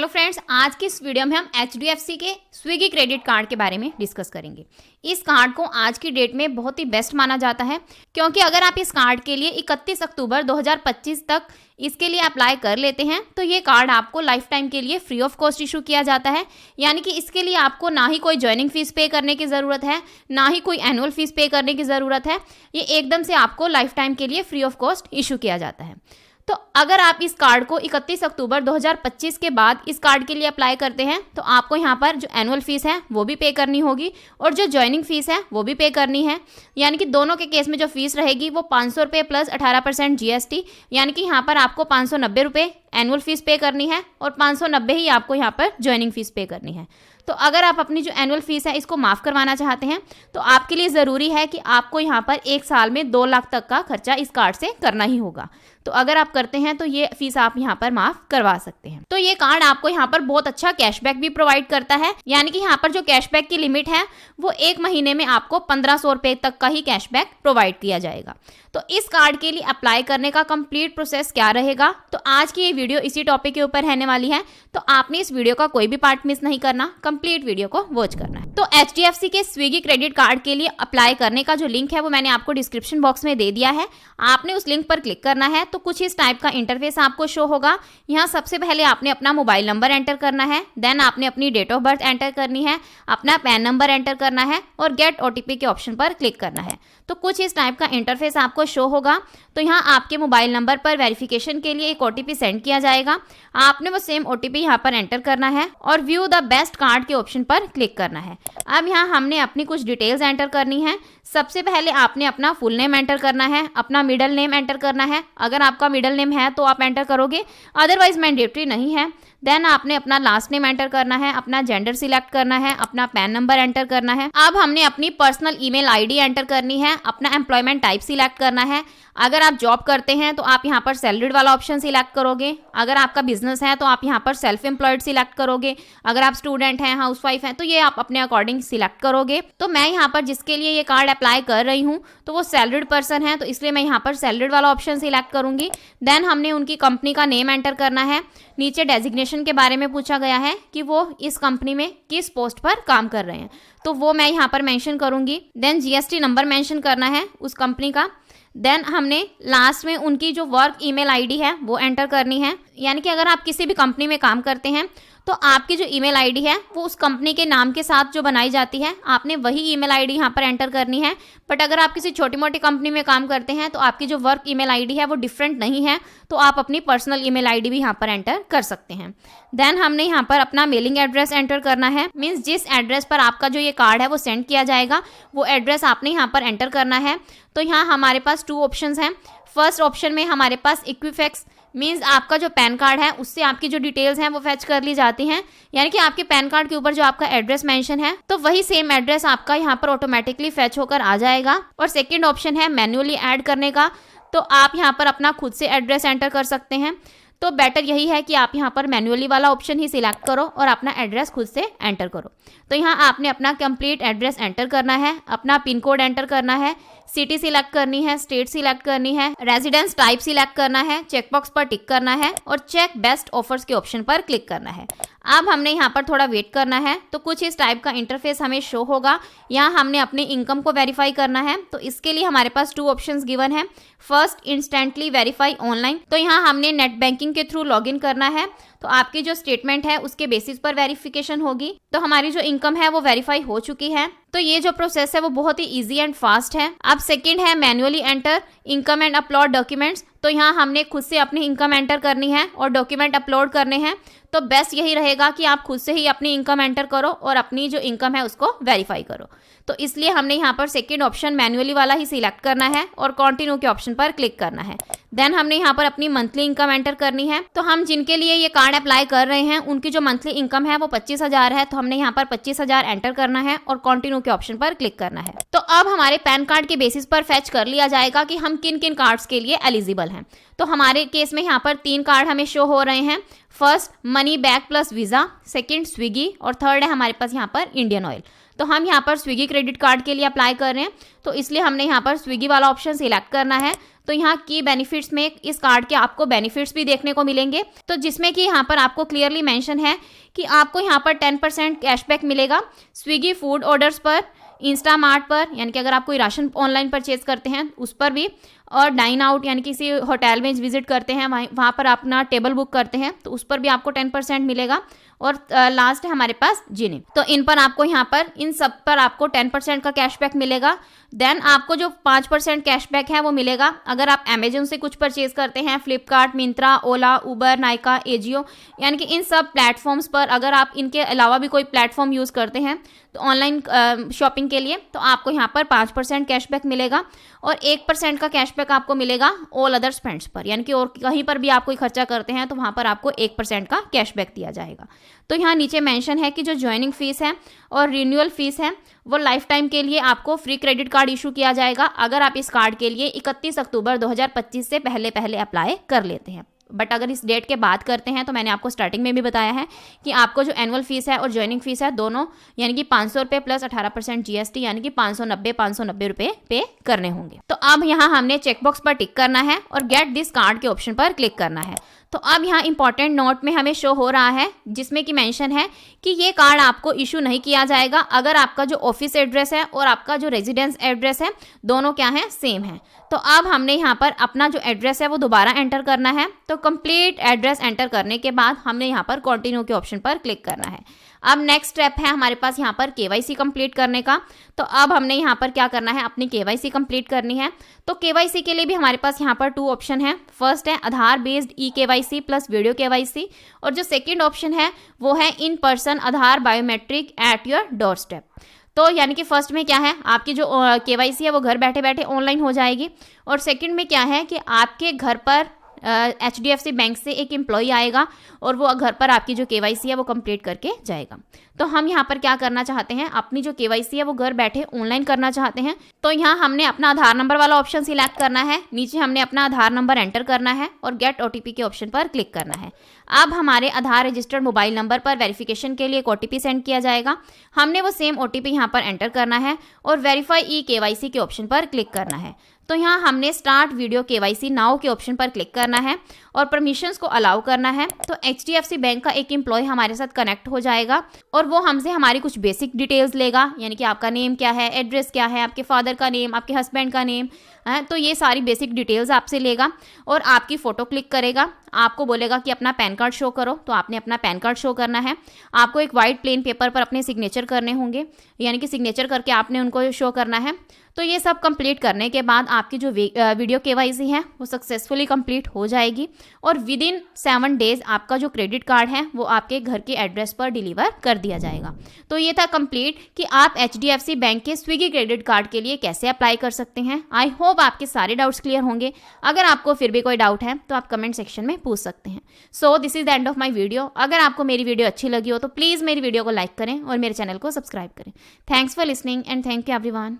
Hello friends, आज की इस वीडियो में हम HDFC के स्विगी क्रेडिट कार्ड के बारे में डिस्कस करेंगे। इस कार्ड को आज की डेट में बहुत ही बेस्ट माना जाता है, क्योंकि अगर आप इस कार्ड के लिए 31 अक्टूबर 2025 तक इसके लिए अप्लाई कर लेते हैं तो ये कार्ड आपको लाइफ टाइम के लिए फ्री ऑफ कॉस्ट इशू किया जाता है। यानी कि इसके लिए आपको ना ही कोई ज्वाइनिंग फीस पे करने की ज़रूरत है, ना ही कोई एनुअल फीस पे करने की ज़रूरत है। ये एकदम से आपको लाइफ टाइम के लिए फ्री ऑफ कॉस्ट इशू किया जाता है। तो अगर आप इस कार्ड को 31 अक्टूबर 2025 के बाद इस कार्ड के लिए अप्लाई करते हैं तो आपको यहाँ पर जो एनुअल फीस है वो भी पे करनी होगी और जो ज्वाइनिंग फीस है वो भी पे करनी है। यानी कि दोनों के केस में जो फीस रहेगी वो 500 रुपये प्लस 18% GST, यानी कि यहाँ पर आपको 590 रुपये एनुअल फीस पे करनी है और 590 ही आपको यहाँ पर ज्वाइनिंग फीस पे करनी है। तो अगर आप अपनी जो एनुअल फीस है इसको माफ़ करवाना चाहते हैं तो आपके लिए ज़रूरी है कि आपको यहाँ पर एक साल में 2 लाख तक का खर्चा इस कार्ड से करना ही होगा। तो अगर आप करते हैं तो ये फीस आप यहाँ पर माफ़ करवा सकते हैं। तो ये कार्ड आपको यहाँ पर बहुत अच्छा कैशबैक भी प्रोवाइड करता है। यानी कि यहाँ पर जो कैशबैक की लिमिट है वो 1 महीने में आपको 1500 रुपये तक का ही कैशबैक प्रोवाइड किया जाएगा। तो इस कार्ड के लिए अप्लाई करने का कंप्लीट प्रोसेस क्या रहेगा, तो आज की ये वीडियो इसी टॉपिक के ऊपर रहने वाली है। तो आपने इस वीडियो का कोई भी पार्ट मिस नहीं करना, कंप्लीट वीडियो को वॉच करना है। तो HDFC के स्विगी क्रेडिट कार्ड के लिए अप्लाई करने का जो लिंक है वो मैंने आपको डिस्क्रिप्शन बॉक्स में दे दिया है। आपने उस लिंक पर क्लिक करना है तो कुछ इस टाइप का इंटरफेस आपको शो होगा। यहाँ सबसे पहले आपने अपना मोबाइल नंबर एंटर करना है, देन आपने अपनी डेट ऑफ बर्थ एंटर करनी है, अपना पैन नंबर एंटर करना है और गेट OTP के ऑप्शन पर क्लिक करना है। तो कुछ इस टाइप का इंटरफेस आपको शो होगा। तो यहाँ आपके मोबाइल नंबर पर वेरिफिकेशन के लिए एक OTP सेंड किया जाएगा। आपने वो सेम OTP यहाँ पर एंटर करना है और व्यू द बेस्ट कार्ड के ऑप्शन पर क्लिक करना है। अब यहाँ हमने अपनी कुछ डिटेल्स एंटर करनी है। सबसे पहले आपने अपना फुल नेम एंटर करना है, अपना मिडिल नेम एंटर करना है। अगर आपका मिडिल नेम है तो आप एंटर करोगे, अदरवाइज मैंडेटरी नहीं है। देन आपने अपना लास्ट नेम एंटर करना है, अपना जेंडर सिलेक्ट करना है, अपना पैन नंबर एंटर करना है। अब हमने अपनी पर्सनल ईमेल आईडी एंटर करनी है, अपना एम्प्लॉयमेंट टाइप सिलेक्ट करना है। अगर आप जॉब करते हैं तो आप यहाँ पर सैलरीड वाला ऑप्शन सिलेक्ट करोगे। अगर आपका बिजनेस है तो आप यहाँ पर सेल्फ एम्प्लॉयड सिलेक्ट करोगे। अगर आप स्टूडेंट हैं, हाउसवाइफ हैं, तो ये आप अपने अकॉर्डिंग सिलेक्ट करोगे। तो मैं यहाँ पर जिसके लिए ये कार्ड अप्लाई कर रही हूँ तो वो सैलरीड पर्सन है, तो इसलिए मैं यहाँ पर सैलरीड वाला ऑप्शन सिलेक्ट करूंगी। देन हमने उनकी कंपनी का नेम एंटर करना है। नीचे डेजिग्नेशन के बारे में पूछा गया है कि वो इस कंपनी में किस पोस्ट पर काम कर रहे हैं, तो वो मैं यहाँ पर मेंशन करूंगी। देन GST नंबर मेंशन करना है उस कंपनी का। देन हमने लास्ट में उनकी जो वर्क ईमेल आईडी है वो एंटर करनी है। यानी कि अगर आप किसी भी कंपनी में काम करते हैं तो आपकी जो ईमेल आईडी है वो उस कंपनी के नाम के साथ जो बनाई जाती है, आपने वही ईमेल आईडी यहाँ पर एंटर करनी है। बट अगर आप किसी छोटी मोटी कंपनी में काम करते हैं तो आपकी जो वर्क ईमेल आईडी है वो डिफरेंट नहीं है, तो आप अपनी पर्सनल ईमेल आईडी भी यहाँ पर एंटर कर सकते हैं। देन हमने यहाँ पर अपना मेलिंग एड्रेस एंटर करना है। मीन्स जिस एड्रेस पर आपका जो ये कार्ड है वो सेंड किया जाएगा वो एड्रेस आपने यहाँ पर एंटर करना है। तो यहाँ हमारे पास 2 ऑप्शंस हैं। फर्स्ट ऑप्शन में हमारे पास इक्विफैक्स, मीन्स आपका जो पैन कार्ड है उससे आपकी जो डिटेल्स हैं वो फैच कर ली जाती हैं। यानी कि आपके पैन कार्ड के ऊपर जो आपका एड्रेस मेंशन है तो वही सेम एड्रेस आपका यहाँ पर ऑटोमेटिकली फैच होकर आ जाएगा। और सेकंड ऑप्शन है मैन्युअली ऐड करने का, तो आप यहाँ पर अपना खुद से एड्रेस एंटर कर सकते हैं। तो बेटर यही है कि आप यहाँ पर मैन्युअली वाला ऑप्शन ही सिलेक्ट करो और अपना एड्रेस खुद से एंटर करो। तो यहाँ आपने अपना कंप्लीट एड्रेस एंटर करना है, अपना पिन कोड एंटर करना है, सिटी सिलेक्ट करनी है, स्टेट सिलेक्ट करनी है, रेजिडेंस टाइप सिलेक्ट करना है, चेकबॉक्स पर टिक करना है और चेक बेस्ट ऑफर्स के ऑप्शन पर क्लिक करना है। अब हमने यहाँ पर थोड़ा वेट करना है तो कुछ इस टाइप का इंटरफेस हमें शो होगा। यहाँ हमने अपनी इनकम को वेरीफाई करना है, तो इसके लिए हमारे पास 2 ऑप्शंस गिवन है। फर्स्ट, इंस्टेंटली वेरीफाई ऑनलाइन, तो यहाँ हमने नेट बैंकिंग के थ्रू लॉगिन करना है। तो आपकी जो स्टेटमेंट है उसके बेसिस पर वेरिफिकेशन होगी। तो हमारी जो इनकम है वो वेरीफाई हो चुकी है। तो ये जो प्रोसेस है वो बहुत ही इजी एंड फास्ट है। अब सेकंड है manually enter income and upload documents, तो यहाँ हमने खुद से अपनी इनकम एंटर करनी है और डॉक्यूमेंट अपलोड करने हैं। तो बेस्ट यही रहेगा कि आप खुद से ही अपनी इनकम एंटर करो और अपनी जो इनकम है उसको वेरीफाई करो। तो इसलिए हमने यहाँ पर सेकंड ऑप्शन मैन्युअली वाला ही सिलेक्ट करना है और कंटिन्यू के ऑप्शन पर क्लिक करना है। देन हमने यहाँ पर अपनी मंथली इनकम एंटर करनी है। तो हम जिनके लिए ये कार्ड अप्लाई कर रहे हैं उनकी जो मंथली इनकम है वो 25,000 है, तो हमने यहाँ पर 25,000 एंटर करना है और कंटिन्यू के ऑप्शन पर क्लिक करना है। तो अब हमारे पैन कार्ड के बेसिस पर फैच कर लिया जाएगा कि हम किन किन कार्ड्स के लिए एलिजिबल हैं। तो हमारे केस में यहाँ पर 3 कार्ड हमें शो हो रहे हैं। First money back plus visa, second Swiggy और थर्ड है हमारे पास यहाँ पर इंडियन ऑयल। तो हम यहाँ पर स्विगी क्रेडिट कार्ड के लिए अप्लाई कर रहे हैं, तो इसलिए हमने यहाँ पर स्विगी वाला ऑप्शन सिलेक्ट करना है। तो यहाँ की बेनिफिट्स में इस कार्ड के आपको बेनिफिट्स भी देखने को मिलेंगे, तो जिसमें कि यहाँ पर आपको क्लियरली मेंशन है कि आपको यहाँ पर 10% कैशबैक मिलेगा स्विगी फूड ऑर्डर्स पर, इंस्टामार्ट पर, यानी कि अगर आप कोई राशन ऑनलाइन परचेज करते हैं उस पर भी, और डाइन आउट यानी किसी होटल में विजिट करते हैं, वहाँ पर अपना टेबल बुक करते हैं तो उस पर भी आपको 10% मिलेगा। और लास्ट है हमारे पास जिनी, तो इन पर आपको यहाँ पर इन सब पर आपको 10% का कैशबैक मिलेगा। देन आपको जो 5% कैशबैक है वो मिलेगा अगर आप अमेजोन से कुछ परचेज करते हैं, फ्लिपकार्ट, मिंत्रा, ओला, उबर, नाइका, एजियो, यानी कि इन सब प्लेटफॉर्म्स पर अगर आप इनके अलावा भी कोई प्लेटफॉर्म यूज़ करते हैं तो ऑनलाइन शॉपिंग के लिए, तो आपको यहाँ पर 5% कैशबैक मिलेगा। और 1% का कैशबैक आपको मिलेगा ऑल अदर स्पेंड्स पर, यानी कि और कहीं पर भी आप कोई खर्चा करते हैं तो वहाँ पर आपको 1% का कैशबैक दिया जाएगा। तो यहाँ नीचे मेंशन है कि जो ज्वाइनिंग फीस है और रिन्यूअल फीस है वो लाइफ टाइम के लिए आपको फ्री क्रेडिट कार्ड इशू किया जाएगा अगर आप इस कार्ड के लिए 31 अक्टूबर 2025 से पहले अप्लाई कर लेते हैं। बट अगर इस डेट के बाद करते हैं तो मैंने आपको स्टार्टिंग में भी बताया है कि आपको जो एनुअल फीस है और ज्वाइनिंग फीस है दोनों, यानी कि 500 रुपये प्लस 18% GST, यानी कि 590 रुपये पे करने होंगे। तो अब यहाँ हमने चेकबॉक्स पर टिक करना है और गेट दिस कार्ड के ऑप्शन पर क्लिक करना है। तो अब यहाँ इंपॉर्टेंट नोट में हमें शो हो रहा है जिसमें कि मेंशन है कि ये कार्ड आपको इशू नहीं किया जाएगा अगर आपका जो ऑफिस एड्रेस है और आपका जो रेजिडेंस एड्रेस है दोनों क्या है, सेम है। तो अब हमने यहाँ पर अपना जो एड्रेस है वो दोबारा एंटर करना है। तो कंप्लीट एड्रेस एंटर करने के बाद हमने यहाँ पर कंटिन्यू के ऑप्शन पर क्लिक करना है। अब नेक्स्ट स्टेप है हमारे पास यहाँ पर KYC कंप्लीट करने का। तो अब हमने यहाँ पर क्या करना है, अपनी KYC कंप्लीट करनी है। तो KYC के लिए भी हमारे पास यहाँ पर 2 ऑप्शन है। फर्स्ट है Aadhaar based KYC plus video KYC, और जो सेकेंड ऑप्शन है वो है in person Aadhaar biometric at your doorstep. तो यानी कि फर्स्ट में क्या है, आपकी जो KYC है वो घर बैठे बैठे ऑनलाइन हो जाएगी, और सेकंड में क्या है कि आपके घर पर HDFC बैंक से एक एम्प्लॉय आएगा और वो घर पर आपकी जो KYC है वो कंप्लीट करके जाएगा। तो हम यहाँ पर क्या करना चाहते हैं, अपनी जो KYC है वो घर बैठे ऑनलाइन करना चाहते हैं। तो यहाँ हमने अपना आधार नंबर वाला ऑप्शन सिलेक्ट करना है, नीचे हमने अपना आधार नंबर एंटर करना है और गेट OTP के ऑप्शन पर क्लिक करना है। अब हमारे आधार रजिस्टर्ड मोबाइल नंबर पर वेरिफिकेशन के लिए एक OTP सेंड किया जाएगा। हमने वो सेम OTP यहाँ पर एंटर करना है और वेरीफाई KYC के ऑप्शन पर क्लिक करना है। तो यहाँ हमने स्टार्ट वीडियो KYC नाउ के ऑप्शन पर क्लिक करना है और परमिशंस को अलाउ करना है। तो HDFC बैंक का एक एम्प्लॉय हमारे साथ कनेक्ट हो जाएगा और वो हमसे हमारी कुछ बेसिक डिटेल्स लेगा, यानी कि आपका नेम क्या है, एड्रेस क्या है, आपके फादर का नेम, आपके हस्बैंड का नेम है, तो ये सारी बेसिक डिटेल्स आपसे लेगा और आपकी फ़ोटो क्लिक करेगा। आपको बोलेगा कि अपना पैन कार्ड शो करो, तो आपने अपना पैन कार्ड शो करना है। आपको एक वाइट प्लेन पेपर पर अपने सिग्नेचर करने होंगे, यानी कि सिग्नेचर करके आपने उनको शो करना है। तो ये सब कंप्लीट करने के बाद आपकी जो वीडियो KYC है वो सक्सेसफुली कंप्लीट हो जाएगी और विद इन 7 डेज आपका जो क्रेडिट कार्ड है वो आपके घर के एड्रेस पर डिलीवर कर दिया जाएगा। तो ये था कंप्लीट कि आप HDFC बैंक के स्विगी क्रेडिट कार्ड के लिए कैसे अप्लाई कर सकते हैं। आई होप आपके सारे डाउट्स क्लियर होंगे। अगर आपको फिर भी कोई डाउट है तो आप कमेंट सेक्शन में पूछ सकते हैं। So this is the end of my video. अगर आपको मेरी वीडियो अच्छी लगी हो तो प्लीज़ मेरी वीडियो को लाइक करें और मेरे चैनल को सब्सक्राइब करें। Thanks for listening and thank you everyone.